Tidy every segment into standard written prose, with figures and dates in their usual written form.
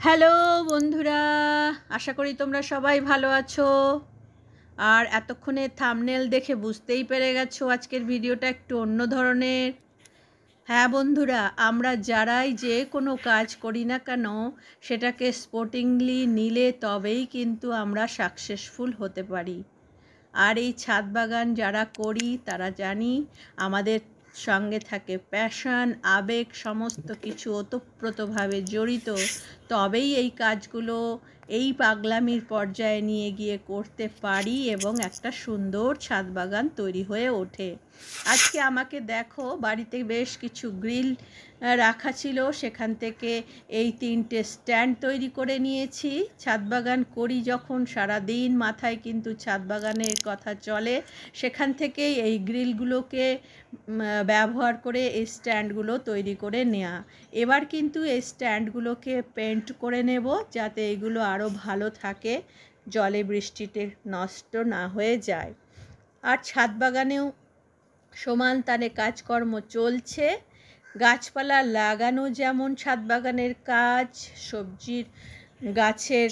Hello বন্ধুরা, আশা করি তোমরা সবাই ভালো আছো। আর এতক্ষণে থাম্বনেল দেখে বুঝতেই পেরে গেছো আজকের ভিডিওটা একটু অন্য ধরনের। হ্যাঁ বন্ধুরা, আমরা যারাই যে কোনো কাজ করি না কেন সেটাকে স্পোর্টিংলি নিলে তবেই কিন্তু আমরা সাকসেসফুল হতে পারি। আর এই ছাদ বাগান যারা করি তারা জানি আমাদের সঙ্গে থাকে প্যাশন, আবেগ, সমস্ত কিছু ওতপ্রোতভাবে জড়িত। তবেই এই কাজগুলো এই পাগলামির পর্যায়ে নিয়ে গিয়ে করতে পারি এবং একটা সুন্দর ছাদ বাগান তৈরি হয়ে ওঠে। আজকে আমাকে দেখো, বাড়িতে বেশ কিছু গ্রিল রাখা ছিল, সেখান থেকে এই 3টে স্ট্যান্ড তৈরি করে নিয়েছি। ছাদ বাগান করি যখন সারা দিন মাথায় কিন্তু ছাদ বাগানের কথা চলে, সেখান থেকেই এই গ্রিলগুলোকে ব্যবহার করে এই স্ট্যান্ডগুলো তৈরি করে নেওয়া। এবার কিন্তু এই স্ট্যান্ডগুলোকে পেন্ট করে নেব যাতে এগুলো আরও ভালো থাকে, জলে বৃষ্টিতে নষ্ট না হয়ে যায়। আর ছাদ বাগানেও সমান তালে কাজকর্ম চলছে। গাছপালা লাগানো যেমন ছাদ বাগানের কাজ, সবজির গাছের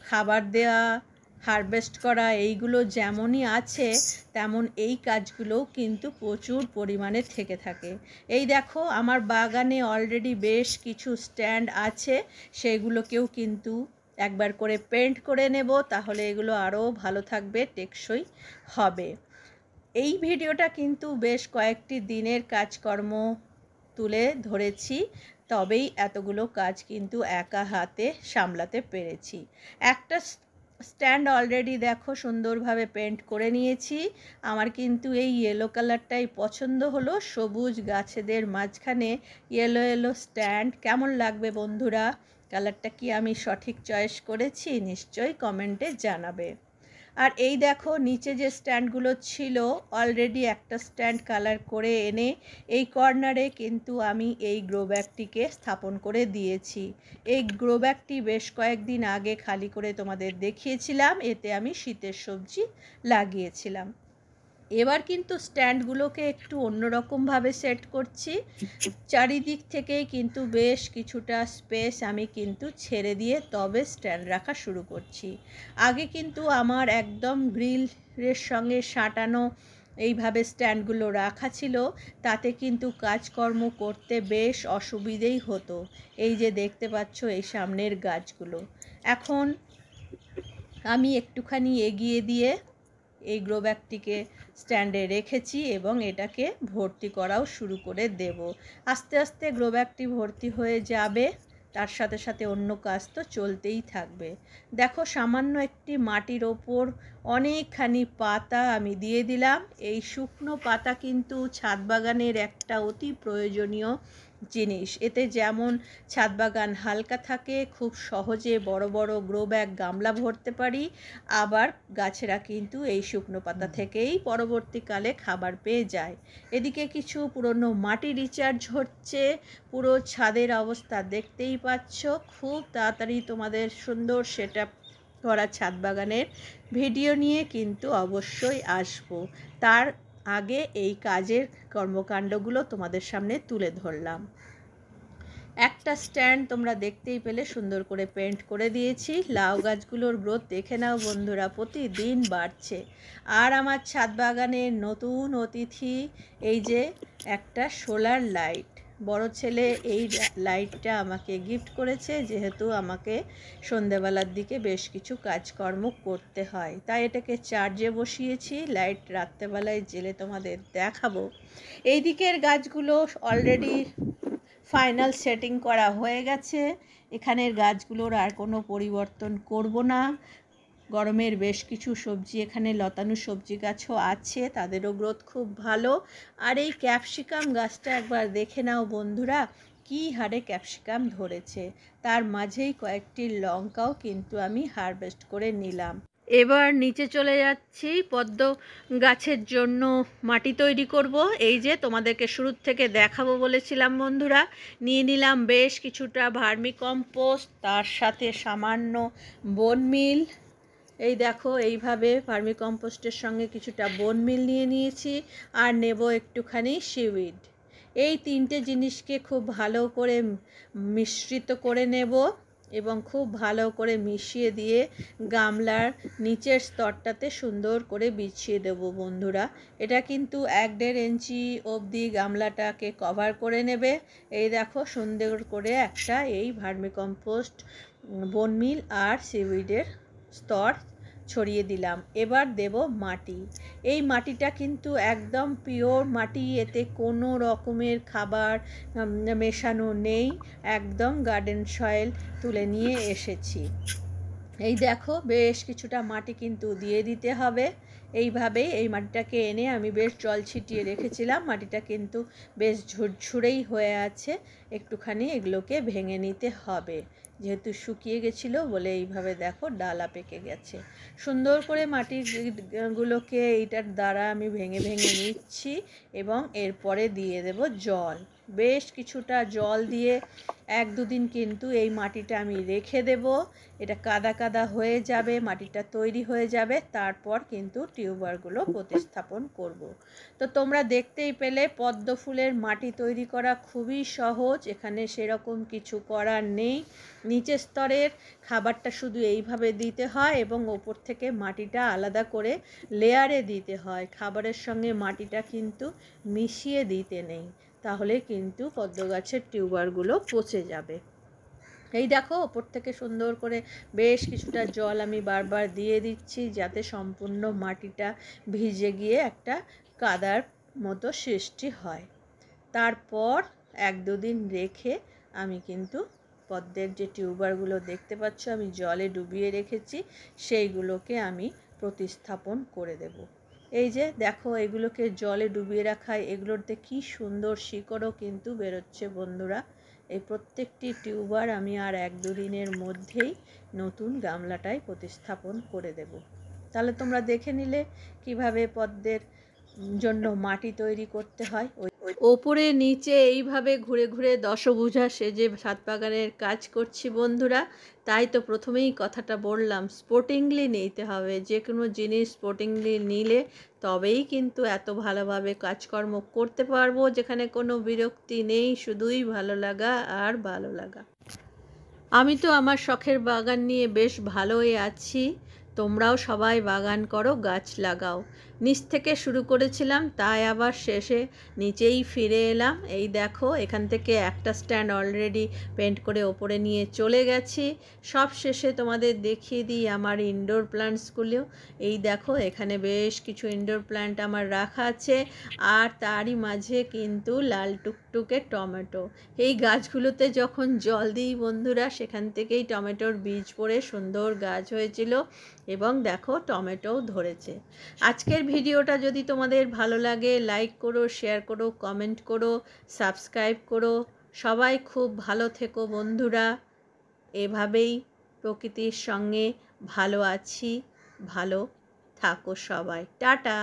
খাবার দেওয়া, হারভেস্ট করা, এইগুলো যেমনই আছে তেমন এই কাজগুলোও কিন্তু প্রচুর পরিমাণে থেকে থাকে। এই দেখো, আমার বাগানে অলরেডি বেশ কিছু স্ট্যান্ড আছে, সেগুলোকেও কিন্তু একবার করে পেন্ট করে নেব, তাহলে এগুলো আরও ভালো থাকবে, টেকসই হবে। এই ভিডিওটা কিন্তু বেশ কয়েকটি দিনের কাজকর্ম তুলে ধরেছি, তবেই এতগুলো কাজ কিন্তু একা হাতে সামলাতে পেরেছি। একটা স্ট্যান্ড অলরেডি দেখো সুন্দরভাবে পেন্ট করে নিয়েছি। আমার কিন্তু এই ইয়েলো কালারটাই পছন্দ হলো, সবুজ গাছেদের মাঝখানে ইয়েলো ইয়েলো স্ট্যান্ড। কেমন লাগবে বন্ধুরা? কালারটা কি আমি সঠিক চয়েস করেছি? নিশ্চয়ই কমেন্টে জানাবে। আর এই দেখো, নিচে যে স্ট্যান্ডগুলো ছিল অলরেডি একটা স্ট্যান্ড কালার করে এনে এই কর্নারে কিন্তু আমি এই গ্রো ব্যাগটিকে স্থাপন করে দিয়েছি। এই গ্রো ব্যাগটি বেশ কয়েকদিন আগে খালি করে তোমাদের দেখিয়েছিলাম, এতে আমি শীতের সবজি লাগিয়েছিলাম। এবার কিন্তু স্ট্যান্ডগুলোকে একটু অন্যরকমভাবে সেট করছি। চারিদিক থেকেই কিন্তু বেশ কিছুটা স্পেস আমি কিন্তু ছেড়ে দিয়ে তবে স্ট্যান্ড রাখা শুরু করছি। আগে কিন্তু আমার একদম গ্রিলের সঙ্গে সাঁটানো এইভাবে স্ট্যান্ডগুলো রাখা ছিল, তাতে কিন্তু কাজকর্ম করতে বেশ অসুবিধেই হতো। এই যে দেখতে পাচ্ছ এই সামনের গাছগুলো, এখন আমি একটুখানি এগিয়ে দিয়ে এই গ্রো ব্যাগটিকে স্ট্যান্ডে রেখেছি এবং এটাকে ভর্তি করাও শুরু করে দেব। আস্তে আস্তে গ্রো ব্যাগটি ভর্তি হয়ে যাবে, তার সাথে সাথে অন্য কাজ তো চলতেই থাকবে। দেখো, সামান্য একটি মাটির ওপর অনেকখানি পাতা আমি দিয়ে দিলাম। এই শুকনো পাতা কিন্তু ছাদ বাগানের একটা অতি প্রয়োজনীয় জিনিস। এতে যেমন ছাদ বাগান হালকা থাকে, খুব সহজে বড় বড় গ্রো ব্যাগ গামলা ভরতে পারি, আবার গাছেরা কিন্তু এই শুকনো পাতা থেকেই পরবর্তীকালে খাবার পেয়ে যায়। এদিকে কিছু পুরনো মাটি রিচার্জ হচ্ছে। পুরো ছাদের অবস্থা দেখতেই পাচ্ছ। খুব তাড়াতাড়ি তোমাদের সুন্দর সেটআপ করা ছাদ বাগানের ভিডিও নিয়ে কিন্তু অবশ্যই আসবো। তার আগে এই কাজের কর্মকাণ্ডগুলো তোমাদের সামনে তুলে ধরলাম। একটা স্ট্যান্ড তোমরা দেখতেই পেলে সুন্দর করে পেন্ট করে দিয়েছি। লাউ গাছগুলোর গ্রোথ দেখে নাও বন্ধুরা, প্রতিদিন বাড়ছে। আর আমার ছাদ বাগানের নতুন অতিথি এই যে একটা সোলার লাইট। বড় ছেলে এই লাইটটা আমাকে গিফট করেছে, যেহেতু আমাকে সন্ধেবেলার দিকে বেশ কিছু কাজকর্ম করতে হয়, তাই এটাকে চার্জে বসিয়েছি। লাইট রাত্রেবেলায় জেলে তোমাদের দেখাবো। এই দিকের গাছগুলো অলরেডি ফাইনাল সেটিং করা হয়ে গেছে। এখানের গাছগুলোর আর কোনো পরিবর্তন করব না। গরমের বেশ কিছু সবজি, এখানে লতানো সবজি গাছও আছে, তাদেরও গ্রোথ খুব ভালো। আর এই ক্যাপসিকাম গাছটা একবার দেখে নাও বন্ধুরা, কী হারে ক্যাপসিকাম ধরেছে। তার মাঝেই কয়েকটি লঙ্কাও কিন্তু আমি হারভেস্ট করে নিলাম। এবার নিচে চলে যাচ্ছি, পদ্ম গাছের জন্য মাটি তৈরি করব। এই যে তোমাদেরকে শুরুর থেকে দেখাবো বলেছিলাম বন্ধুরা, নিয়ে নিলাম বেশ কিছুটা ভার্মি কম্পোস্ট, তার সাথে সামান্য বোন মিল। এই দেখো, এইভাবে ভার্মি কম্পোস্টের সঙ্গে কিছুটা বোন মিল নিয়ে নিয়েছি, আর নেব একটুখানি সিউইড। এই 3টে জিনিসকে খুব ভালো করে মিশ্রিত করে নেব। এবং খুব ভালো করে মিশিয়ে দিয়ে গামলার নিচের স্তরটাতে সুন্দর করে বিছিয়ে দেব বন্ধুরা। এটা কিন্তু 1-1.5 ইঞ্চি অবধি গামলাটাকে কভার করে নেবে। এই দেখো সুন্দর করে একটা এই ভার্মিকম্পোস্ট, বোন মিল আর সিউইডের স্তর ছড়িয়ে দিলাম। এবার দেব মাটি। এই মাটিটা কিন্তু একদম পিওর মাটি, এতে কোনো রকমের খাবার মেশানো নেই, একদম গার্ডেন সয়েল তুলে নিয়ে এসেছি। এই দেখো বেশ কিছুটা মাটি কিন্তু দিয়ে দিতে হবে। এইভাবেই এই মাটিটাকে এনে আমি বেশ জল ছিটিয়ে রেখেছিলাম। মাটিটা কিন্তু বেশ ঝুরঝুরেই হয়ে আছে। একটুখানি এগুলোকে ভেঙে নিতে হবে, যেহেতু শুকিয়ে গেছিলো বলে এইভাবে দেখো ডালা পেকে গেছে। সুন্দর করে মাটিগুলোকে এইটার দ্বারা আমি ভেঙে ভেঙে নিচ্ছি এবং এরপরে দিয়ে দেব জল। বেশ কিছুটা জল দিয়ে 1-2 দিন কিন্তু এই মাটিটা আমি রেখে দেব। এটা কাদা কাদা হয়ে যাবে, মাটিটা তৈরি হয়ে যাবে, তারপর কিন্তু টিউবারগুলো প্রতিস্থাপন করব। তো তোমরা দেখতেই পেলে পদ্ম ফুলের মাটি তৈরি করা খুবই সহজ, এখানে সেরকম কিছু করার নেই। নিচের স্তরের খাবারটা শুধু এইভাবে দিতে হয় এবং ওপর থেকে মাটিটা আলাদা করে লেয়ারে দিতে হয়। খাবারের সঙ্গে মাটিটা কিন্তু মিশিয়ে দিতে নেই, তাহলে কিন্তু পদ্ম গাছের টিউবারগুলো পচে যাবে। এই দেখো ওপর থেকে সুন্দর করে বেশ কিছুটা জল আমি বারবার দিয়ে দিচ্ছি, যাতে সম্পূর্ণ মাটিটা ভিজে গিয়ে একটা কাদার মতো সৃষ্টি হয়। তারপর 1-2 দিন রেখে আমি কিন্তু পদ্মের যে টিউবারগুলো দেখতে পাচ্ছ আমি জলে ডুবিয়ে রেখেছি, সেইগুলোকে আমি প্রতিস্থাপন করে দেব। এই যে দেখো এগুলোকে জলে ডুবিয়ে রাখায় এগুলোতে কি সুন্দর শিকড়ও কিন্তু বেরোচ্ছে বন্ধুরা। এই প্রত্যেকটি টিউবার আমি আর 1-2 দিনের মধ্যেই নতুন গামলাটায় প্রতিস্থাপন করে দেব। তাহলে তোমরা দেখে নিলে কিভাবে পদ্মের জন্য মাটি তৈরি করতে হয়। ওপরে নিচে এইভাবে ঘুরে ঘুরে দশভুজা সেজে ছাদ বাগানের কাজ করছি বন্ধুরা। তাই তো প্রথমেই কথাটা বললাম, স্পোর্টিংলি নিতে হবে। যে কোনো জিনিস স্পোর্টিংলি নিলে তবেই কিন্তু এত ভালোভাবে কাজকর্ম করতে পারবো, যেখানে কোনো বিরক্তি নেই, শুধুই ভালো লাগা আর ভালো লাগা। আমি তো আমার শখের বাগান নিয়ে বেশ ভালোই আছি। তোমরাও সবাই বাগান করো, গাছ লাগাও। নিচ থেকে শুরু করেছিলাম, তাই আবার শেষে নিচেই ফিরে এলাম। এই দেখো এখান থেকে একটা স্ট্যান্ড অলরেডি পেন্ট করে ওপরে নিয়ে চলে গেছি। সব শেষে তোমাদের দেখিয়ে দিই আমার ইনডোর প্ল্যান্টসগুলো। এই দেখো এখানে বেশ কিছু ইনডোর প্ল্যান্ট আমার রাখা আছে, আর তারই মাঝে কিন্তু লাল টুকটুকে টমেটো। এই গাছগুলোতে যখন জল দিই বন্ধুরা, সেখান থেকেই টমেটোর বীজ পড়ে সুন্দর গাছ হয়েছিল এবং দেখো টমেটোও ধরেছে। আজকের ভিডিওটা যদি তোমাদের ভালো লাগে লাইক করো, শেয়ার করো, কমেন্ট করো, সাবস্ক্রাইব করো। সবাই খুব ভালো থেকো বন্ধুরা। এভাবেই প্রকৃতির সঙ্গে ভালো আছি, ভালো থাকো সবাই। টাটা।